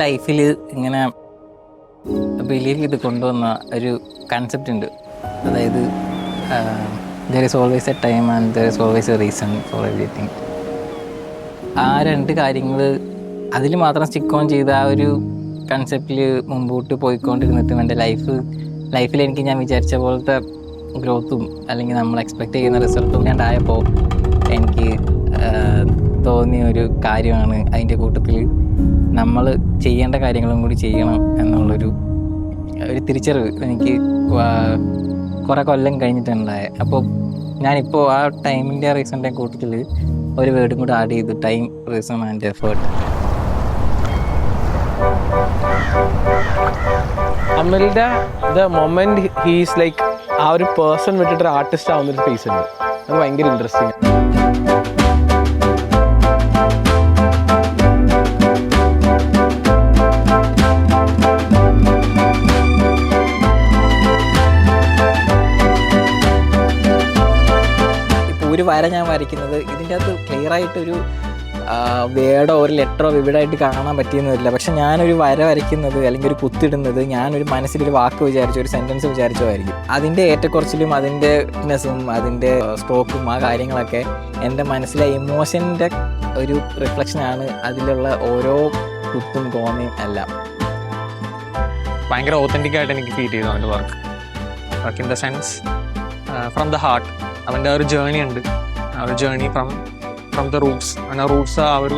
ലൈഫിൽ ഇങ്ങനെ ബിലീവ് ചെയ്ത് കൊണ്ടുവന്ന ഒരു കൺസെപ്റ്റ് ഉണ്ട്. അതായത് there is always A time and there is always A reason for everything. ആ രണ്ട് കാര്യങ്ങൾ അതിൽ മാത്രം സ്റ്റിക്ക് ഓൺ ചെയ്ത് ആ ഒരു കൺസെപ്റ്റിൽ മുമ്പോട്ട് പോയിക്കൊണ്ടിരുന്നിട്ടും എൻ്റെ ലൈഫിൽ എനിക്ക് ഞാൻ വിചാരിച്ച പോലത്തെ ഗ്രോത്തും അല്ലെങ്കിൽ നമ്മൾ എക്സ്പെക്റ്റ് ചെയ്യുന്ന റിസൾട്ടും ഇല്ലാണ്ടായപ്പോൾ എനിക്ക് തോന്നിയ ഒരു കാര്യമാണ് അതിൻ്റെ കൂട്ടത്തിൽ നമ്മൾ ചെയ്യേണ്ട കാര്യങ്ങളും കൂടി ചെയ്യണം എന്നുള്ളൊരു തിരിച്ചറിവ് എനിക്ക് കുറേ കൊല്ലം കഴിഞ്ഞിട്ടുണ്ടായ. അപ്പോൾ ഞാനിപ്പോൾ ആ ടൈമിൻ്റെ റീസണിൻ്റെ കൂട്ടത്തിൽ ഒരു വേർഡും കൂടി ആഡ് ചെയ്തു, ടൈം, റീസൺ ആൻഡ് എഫേർട്ട്. അമലിൻ്റെ ദ മൊമെന്റ് ഹീസ് ലൈക്ക് ആ ഒരു പേഴ്സൺ വിട്ടിട്ട് ഒരു ആർട്ടിസ്റ്റ് ആവുന്നൊരു ഫേസ് ഉണ്ട്. അത് ഭയങ്കര ഇൻട്രസ്റ്റിംഗ്. ഒരു വര ഞാൻ വരയ്ക്കുന്നത് ഇതിൻ്റെ അകത്ത് ക്ലിയറായിട്ടൊരു വേർഡോ ഒരു ലെറ്ററോ വിവിഡായിട്ട് കാണാൻ പറ്റിയെന്ന് വരില്ല. പക്ഷെ ഞാനൊരു വര വരയ്ക്കുന്നത് അല്ലെങ്കിൽ ഒരു കുത്തിടുന്നത് ഞാനൊരു മനസ്സിലൊരു വാക്ക് വിചാരിച്ചോ ഒരു സെൻറ്റൻസ് വിചാരിച്ചോ ആയിരിക്കും. അതിൻ്റെ ഏറ്റക്കുറച്ചിലും അതിൻ്റെ ഫിറ്റ്നസ്സും അതിൻ്റെ സ്ട്രോക്കും ആ കാര്യങ്ങളൊക്കെ എൻ്റെ മനസ്സിലെ ഇമോഷൻ്റെ ഒരു റിഫ്ലക്ഷനാണ് അതിലുള്ള ഓരോ കുത്തും കോമയും എല്ലാം. ഭയങ്കര ഓത്തൻറ്റിക്കായിട്ട് എനിക്ക് ഫീൽ ചെയ്തു അവൻ്റെ work in the sense from the heart. അവൻ്റെ ഒരു ജേണി ഉണ്ട്, ആ ഒരു ജേണി ഫ്രം ദ റൂട്ട്സ്. ആ റൂട്ട്സ് ആ ഒരു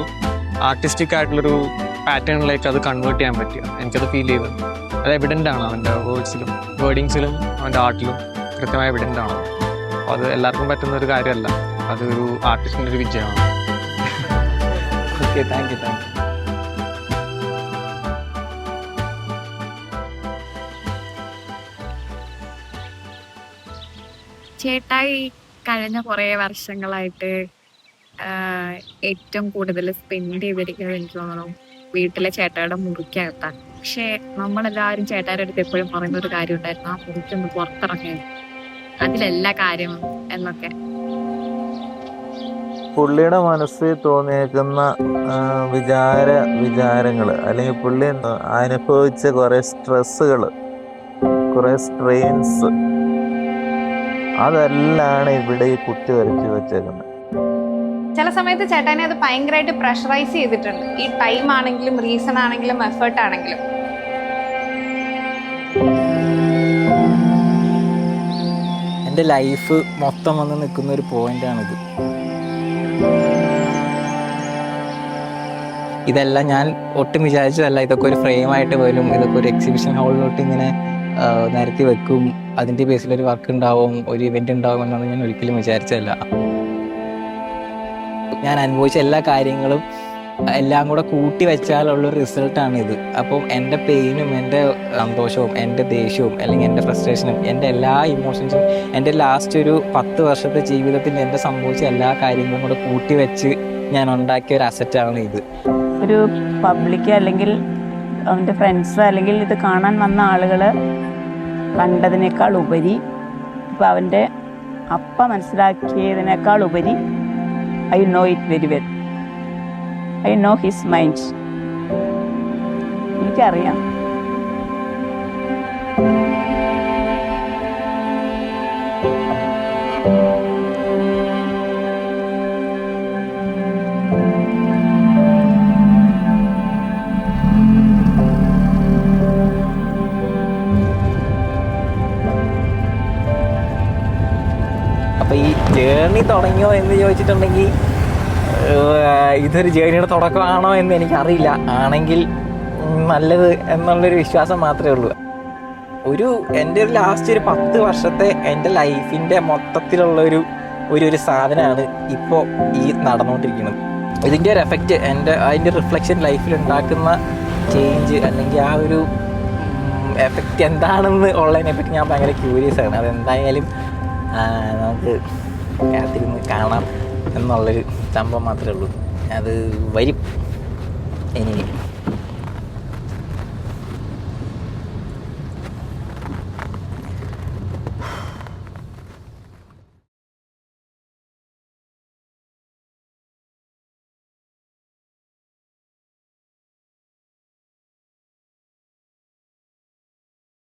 ആർട്ടിസ്റ്റിക് ആയിട്ടുള്ളൊരു പാറ്റേണിലേക്ക് അത് കൺവേർട്ട് ചെയ്യാൻ പറ്റുക. എനിക്കത് ഫീൽ ചെയ്തു. അത് എവിഡൻ്റ് ആണ് അവൻ്റെ വേർഡിങ്സിലും അവൻ്റെ ആർട്ടിലും കൃത്യമായി എവിഡൻ്റ് ആണ്. അപ്പോൾ അത് എല്ലാവർക്കും പറ്റുന്ന ഒരു കാര്യമല്ല, അതൊരു ആർട്ടിസ്റ്റിൻ്റെ ഒരു വിജയമാണ്. Okay, thank you. ചേട്ടായി കഴിഞ്ഞ കുറേ വർഷങ്ങളായിട്ട് ഏറ്റവും കൂടുതൽ സ്പെൻഡ് ചെയ്തിരിക്കുന്നത് എനിക്ക് തോന്നുന്നു വീട്ടിലെ ചേട്ടായുടെ മുറിക്കകത്താണ്. പക്ഷെ നമ്മളെല്ലാവരും ചേട്ടായുടെ അടുത്ത് എപ്പോഴും പറയുന്ന ഒരു കാര്യം ഉണ്ടായിരുന്നു, ആ മുറിക്കൊന്ന് പുറത്തിറങ്ങി അതിലെല്ലാ കാര്യം എന്നൊക്കെ. പുള്ളിയുടെ മനസ്സിൽ തോന്നിയേക്കുന്ന വിചാരങ്ങൾ അല്ലെങ്കിൽ പുള്ളി അനുഭവിച്ച കുറേ സ്ട്രെസ്സുകൾ, കുറേ സ്ട്രെയിൻസ്, അതെല്ലാം ഇവിടെ ഈ കുത്തി വരച്ച് വെച്ചേക്കുന്നത്. ചില സമയത്ത് ചേട്ടാനെ അത് ഭയങ്കരമായിട്ട് പ്രഷറൈസ് ചെയ്തിട്ടുണ്ട്, ഈ ടൈം ആണെങ്കിലും റീസൺ ആണെങ്കിലും എഫേർട്ട് ആണെങ്കിലും. എൻ്റെ ലൈഫ് മൊത്തം വന്ന് നിൽക്കുന്ന ഒരു പോയിൻ്റാണിത്. ഇതെല്ലാം ഞാൻ ഒട്ടും വിചാരിച്ചതല്ല. ഇതൊക്കെ ഒരു ഫ്രെയിമായിട്ട് വരും, ഇതൊക്കെ ഒരു എക്സിബിഷൻ ഹാളിലോട്ട് ഇങ്ങനെ നിരത്തി വെക്കും, അതിൻ്റെ ബേസിലൊരു വർക്ക് ഉണ്ടാവും, ഒരു ഇവൻ്റ് ഉണ്ടാവും എന്നൊന്നും ഞാൻ ഒരിക്കലും വിചാരിച്ചതല്ല. ഞാൻ അനുഭവിച്ച എല്ലാ കാര്യങ്ങളും എല്ലാം കൂടെ കൂട്ടി വെച്ചാലുള്ളൊരു റിസൾട്ടാണ് ഇത്. അപ്പം എൻ്റെ പെയിനും എൻ്റെ സന്തോഷവും എൻ്റെ ദേഷ്യവും അല്ലെങ്കിൽ എൻ്റെ ഫ്രസ്ട്രേഷനും എൻ്റെ എല്ലാ ഇമോഷൻസും എൻ്റെ ലാസ്റ്റ് ഒരു 10 വർഷത്തെ ജീവിതത്തിൽ എൻ്റെ സംഭവിച്ച എല്ലാ കാര്യങ്ങളും കൂടെ കൂട്ടി വെച്ച് ഞാൻ ഉണ്ടാക്കിയ ഒരു അസറ്റാണ് ഇത്. ഒരു പബ്ലിക് അല്ലെങ്കിൽ അവൻ്റെ ഫ്രണ്ട്സ് അല്ലെങ്കിൽ ഇത് കാണാൻ വന്ന ആളുകൾ കണ്ടതിനേക്കാൾ ഉപരി ഇപ്പം അവൻ്റെ അപ്പ മനസ്സിലാക്കിയതിനേക്കാൾ ഉപരി I know it very well. I know his mind. എനിക്കറിയാം. അപ്പോൾ ഈ ജേർണി തുടങ്ങിയോ എന്ന് ചോദിച്ചിട്ടുണ്ടെങ്കിൽ ഇതൊരു ജേർണിയുടെ തുടക്കമാണോ എന്ന് എനിക്കറിയില്ല. ആണെങ്കിൽ നല്ലത് എന്നുള്ളൊരു വിശ്വാസം മാത്രമേ ഉള്ളൂ. എൻ്റെ ഒരു ലാസ്റ്റ് ഒരു 10 വർഷത്തെ എൻ്റെ ലൈഫിൻ്റെ മൊത്തത്തിലുള്ളൊരു ഒരു സാധനമാണ് ഇപ്പോൾ ഈ നടന്നുകൊണ്ടിരിക്കുന്നത്. ഇതിൻ്റെ ഒരു എഫക്റ്റ് അതിൻ്റെ റിഫ്ലക്ഷൻ ലൈഫിൽ ഉണ്ടാക്കുന്ന ചേഞ്ച് അല്ലെങ്കിൽ ആ ഒരു എഫക്റ്റ് എന്താണെന്ന് ഉള്ളതിനെപ്പറ്റി ഞാൻ ഭയങ്കര ക്യൂരിയസ് ആണ്. അതെന്തായാലും നമുക്ക് കാത്തിരുന്ന് കാണാം എന്നുള്ളൊരു സംഭവം മാത്രമേ ഉള്ളൂ. അത് വരും ഇനി.